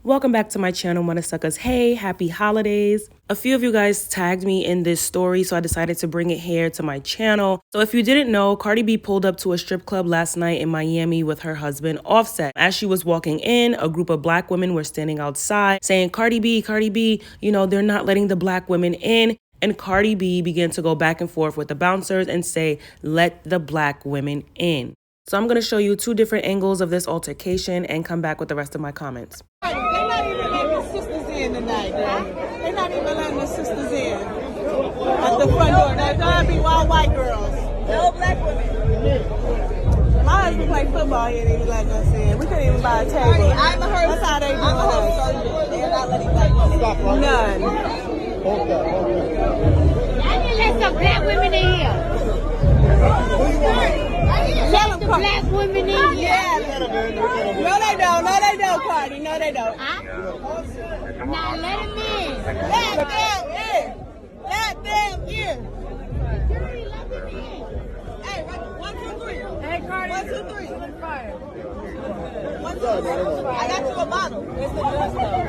Welcome back to my channel, Mother Suckers. Hey, happy holidays. A few of you guys tagged me in this story, so I decided to bring it here to my channel. So if you didn't know, Cardi B pulled up to a strip club last night in Miami with her husband, Offset. As she was walking in, a group of black women were standing outside saying, Cardi B, they're not letting the black women in. And Cardi B began to go back and forth with the bouncers and say, let the black women in. So I'm going to show you two different angles of this altercation and come back with the rest of my comments. They're not even letting the sisters in tonight, man. They're not even letting the sisters in at the front door. They're going to be all white girls. No black women. My husband played football here and he was letting us in. We couldn't even buy a table. That's how they do it. They're not letting black women in. None. I didn't let some black women in here. Let the black women in here. Yeah. No, they don't. No, they don't, Cardi. No, they don't. Huh? Now let them in. Let them in. Let them in. Let them in. Hey, 1, 2, 3. Hey, Cardi. 1, 2, 3. 1, 2, 3. I got you a bottle. It's the good stuff.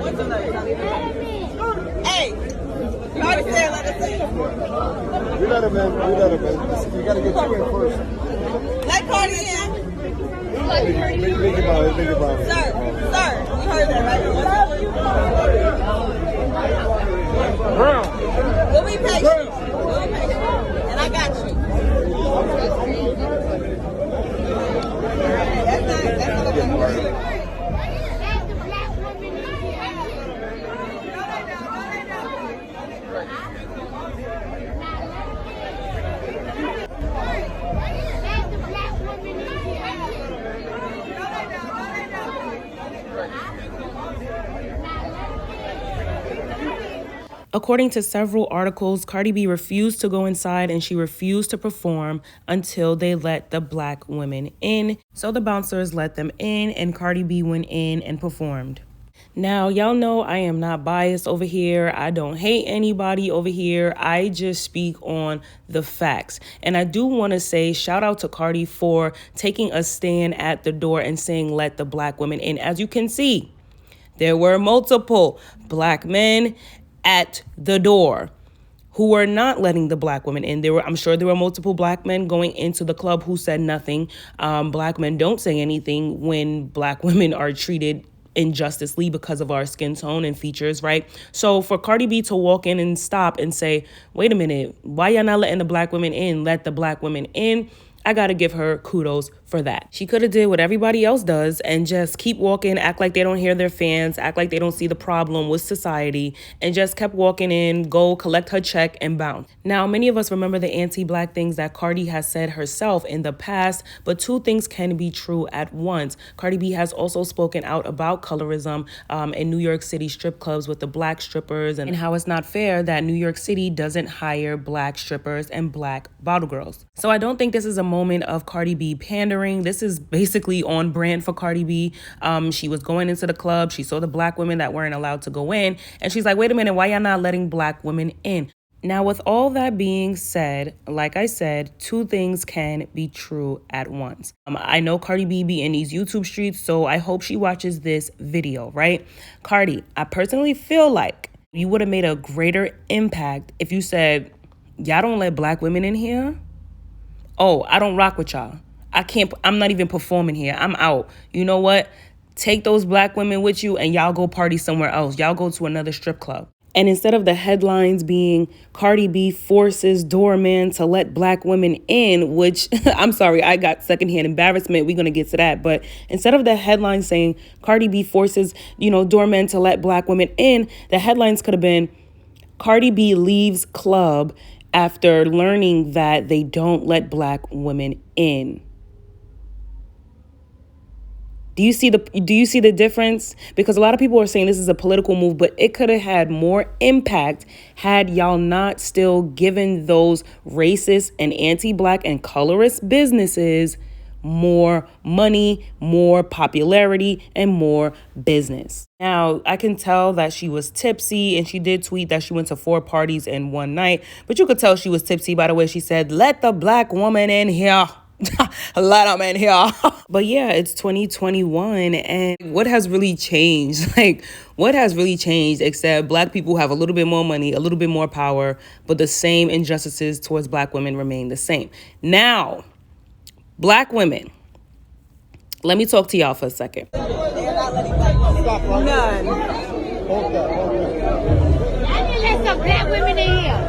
1, 2, 3. Let them in. Hey. Cardi said let us in. We let him in. You gotta get you in first. Let Cardi in. Think about it. Sir, you heard that, right? We'll be patient. And I got you. That's not Let the black women in here. Let the black women in According to several articles, Cardi B refused to go inside and she refused to perform until they let the black women in. So the bouncers let them in and Cardi B went in and performed. Now, y'all know I am not biased over here. I don't hate anybody over here. I just speak on the facts. And I do want to say shout out to Cardi for taking a stand at the door and saying, let the black women in. As you can see, there were multiple black men at the door who were not letting the black women in. I'm sure there were multiple black men going into the club who said nothing. Black men don't say anything when black women are treated injusticely because of our skin tone and features, right? So for Cardi B to walk in and stop and say, wait a minute, why y'all not letting the black women in? Let the black women in. I gotta give her kudos for that. She could have did what everybody else does and just keep walking, act like they don't hear their fans, act like they don't see the problem with society, and just kept walking in, go collect her check and bounce. Now, many of us remember the anti-black things that Cardi has said herself in the past, but two things can be true at once. Cardi B has also spoken out about colorism in New York City strip clubs with the black strippers and how it's not fair that New York City doesn't hire black strippers and black bottle girls. So I don't think this is a moment of Cardi B pandering. This is basically on brand for Cardi B. She was going into the club. She saw the black women that weren't allowed to go in. And she's like, wait a minute, why y'all not letting black women in? Now, with all that being said, like I said, two things can be true at once. I know Cardi B be in these YouTube streets, so I hope she watches this video, right? Cardi, I personally feel like you would have made a greater impact if you said, y'all don't let black women in here. Oh, I don't rock with y'all. I'm not even performing here. I'm out. You know what? Take those black women with you and y'all go party somewhere else. Y'all go to another strip club. And instead of the headlines being Cardi B forces doorman to let black women in, which I'm sorry, I got secondhand embarrassment. We're going to get to that. But instead of the headlines saying Cardi B forces, doorman to let black women in, the headlines could have been Cardi B leaves club after learning that they don't let black women in. Do you see the difference? Because a lot of people are saying this is a political move, but it could have had more impact had y'all not still given those racist and anti-black and colorist businesses more money, more popularity, and more business. Now, I can tell that she was tipsy, and she did tweet that she went to 4 parties in one night, but you could tell she was tipsy by the way she said, let the black woman in here. A lot of men here. But yeah, it's 2021, and what has really changed? Like, what has really changed except black people have a little bit more money, a little bit more power, but the same injustices towards black women remain the same. Now, black women, let me talk to y'all for a second. None. I need to let some black women in here.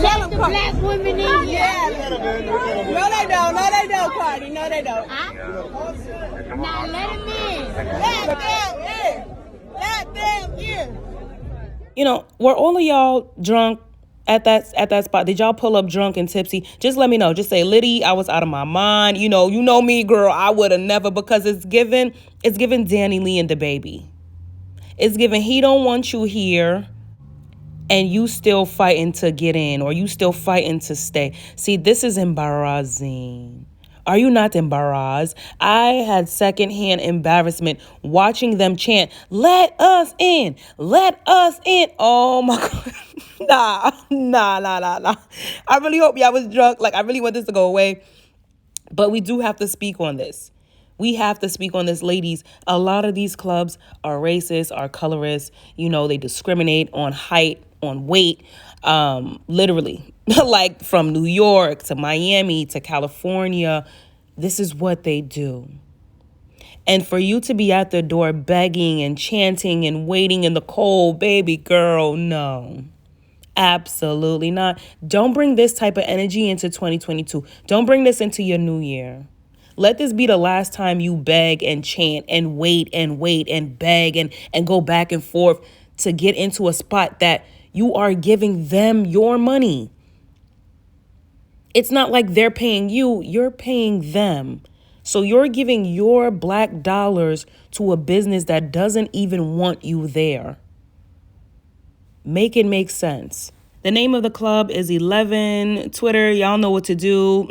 Let the black women in here. Yeah. No, they don't. No, they don't, Cardi. No, they don't. Huh? Now let them in. Let them in. You know, were all of y'all drunk at that spot? Did y'all pull up drunk and tipsy? Just let me know. Just say, Liddy, I was out of my mind. You know me, girl. I would have never, because it's given Danny Lee and the baby. It's given he don't want you here, and you still fighting to get in, or you still fighting to stay. See, this is embarrassing. Are you not embarrassed? I had secondhand embarrassment watching them chant, "Let us in, let us in." Oh my God. Nah. I really hope y'all was drunk. Like, I really want this to go away. But we do have to speak on this. We have to speak on this, ladies. A lot of these clubs are racist, are colorist. They discriminate on height, on weight, literally. Like from New York to Miami to California, this is what they do. And for you to be at the door begging and chanting and waiting in the cold, baby girl, no. Absolutely not. Don't bring this type of energy into 2022. Don't bring this into your new year. Let this be the last time you beg and chant and wait and beg and go back and forth to get into a spot that you are giving them your money. It's not like they're paying you, you're paying them. So you're giving your black dollars to a business that doesn't even want you there. Make it make sense. The name of the club is 11. Twitter, y'all know what to do.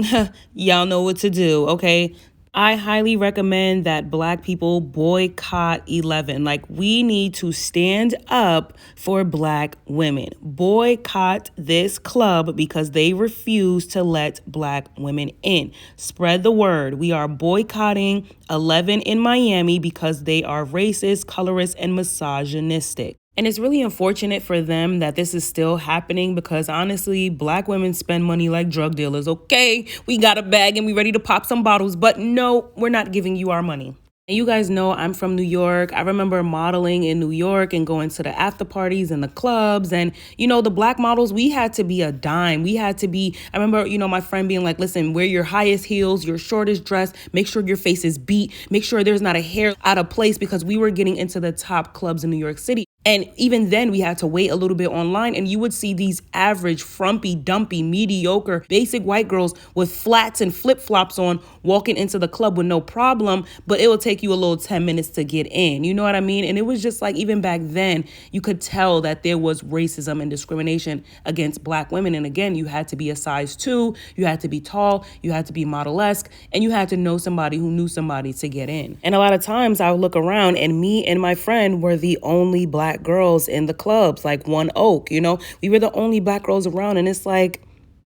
Y'all know what to do, okay? I highly recommend that black people boycott 11. Like, we need to stand up for black women. Boycott this club because they refuse to let black women in. Spread the word. We are boycotting 11 in Miami because they are racist, colorist, and misogynistic. And it's really unfortunate for them that this is still happening because, honestly, black women spend money like drug dealers. Okay, we got a bag and we ready to pop some bottles, but no, we're not giving you our money. And you guys know I'm from New York. I remember modeling in New York and going to the after parties and the clubs. And, the black models, we had to be a dime. We had to be, I remember, my friend being like, listen, wear your highest heels, your shortest dress, make sure your face is beat, make sure there's not a hair out of place, because we were getting into the top clubs in New York City. And even then, we had to wait a little bit online, and you would see these average, frumpy, dumpy, mediocre, basic white girls with flats and flip-flops on walking into the club with no problem, but it will take you a little 10 minutes to get in. You know what I mean? And it was just like, even back then, you could tell that there was racism and discrimination against black women. And again, you had to be a size 2, you had to be tall, you had to be model-esque, and you had to know somebody who knew somebody to get in. And a lot of times I would look around and me and my friend were the only black girls in the clubs, like One Oak, we were the only black girls around. And it's like,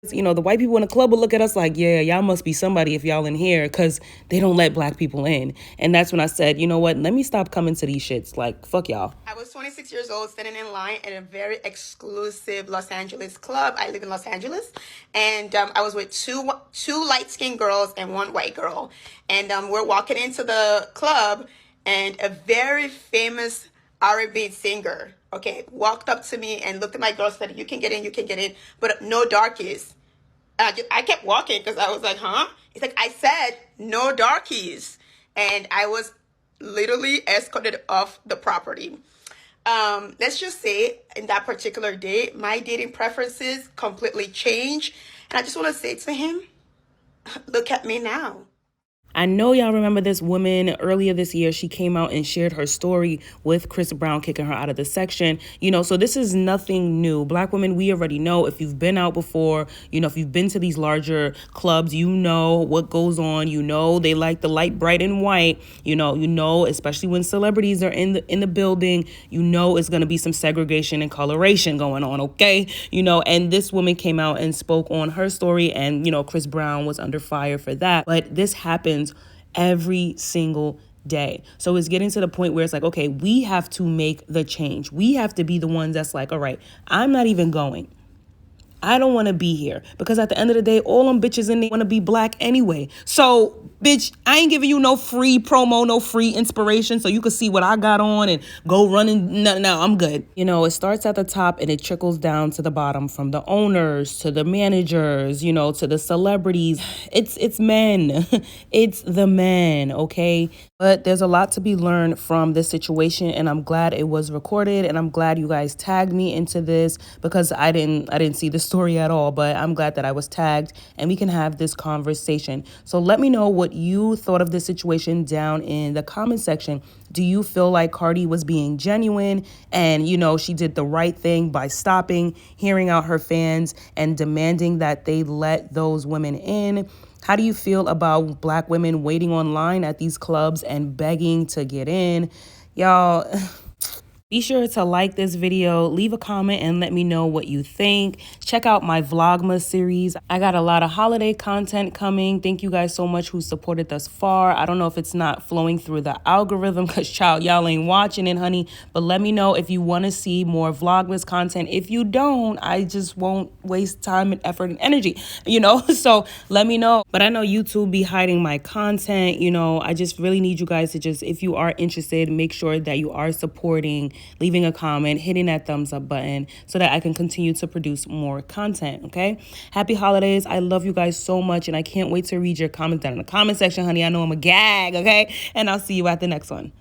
the white people in the club would look at us like, yeah, y'all must be somebody if y'all in here, because they don't let black people in. And that's when I said, you know what, let me stop coming to these shits. Like, fuck y'all. I was 26 years old, standing in line at a very exclusive Los Angeles club. I live in Los Angeles. And I was with two light-skinned girls and one white girl. And we're walking into the club, and a very famous R&B singer, walked up to me and looked at my girl and said, you can get in, but no darkies. I kept walking because I was like, huh? He's like, I said no darkies. And I was literally escorted off the property. Let's just say in that particular day, my dating preferences completely changed. And I just want to say to him, look at me now. I know y'all remember this woman earlier this year. She came out and shared her story with Chris Brown kicking her out of the section. So this is nothing new. Black women, we already know, if you've been out before, if you've been to these larger clubs, you know what goes on. They like the light, bright, and white. Especially when celebrities are in the building, it's going to be some segregation and coloration going on, okay? And this woman came out and spoke on her story, and Chris Brown was under fire for that. But this happens every single day. So it's getting to the point where it's like, okay, we have to make the change. We have to be the ones that's like, all right, I'm not even going. I don't want to be here, because at the end of the day, all them bitches in there want to be black anyway. So, bitch, I ain't giving you no free promo, no free inspiration so you can see what I got on and go running. No, I'm good. It starts at the top and it trickles down to the bottom, from the owners to the managers, to the celebrities. It's men. It's the men, okay? But there's a lot to be learned from this situation, and I'm glad it was recorded, and I'm glad you guys tagged me into this, because I didn't see the story at all, but I'm glad that I was tagged and we can have this conversation. So let me know what you thought of this situation down in the comment section. Do you feel like Cardi was being genuine and, she did the right thing by stopping, hearing out her fans, and demanding that they let those women in? How do you feel about black women waiting online at these clubs and begging to get in? Y'all, be sure to like this video, leave a comment, and let me know what you think. Check out my Vlogmas series. I got a lot of holiday content coming. Thank you guys so much who supported thus far. I don't know if it's not flowing through the algorithm, because child, y'all ain't watching it, honey. But let me know if you want to see more Vlogmas content. If you don't, I just won't waste time and effort and energy, So let me know. But I know YouTube be hiding my content. I just really need you guys to if you are interested, make sure that you are supporting, leaving a comment, hitting that thumbs up button, so that I can continue to produce more content, okay? Happy holidays. I love you guys so much, and I can't wait to read your comments down in the comment section, honey. I know I'm a gag, okay? And I'll see you at the next one.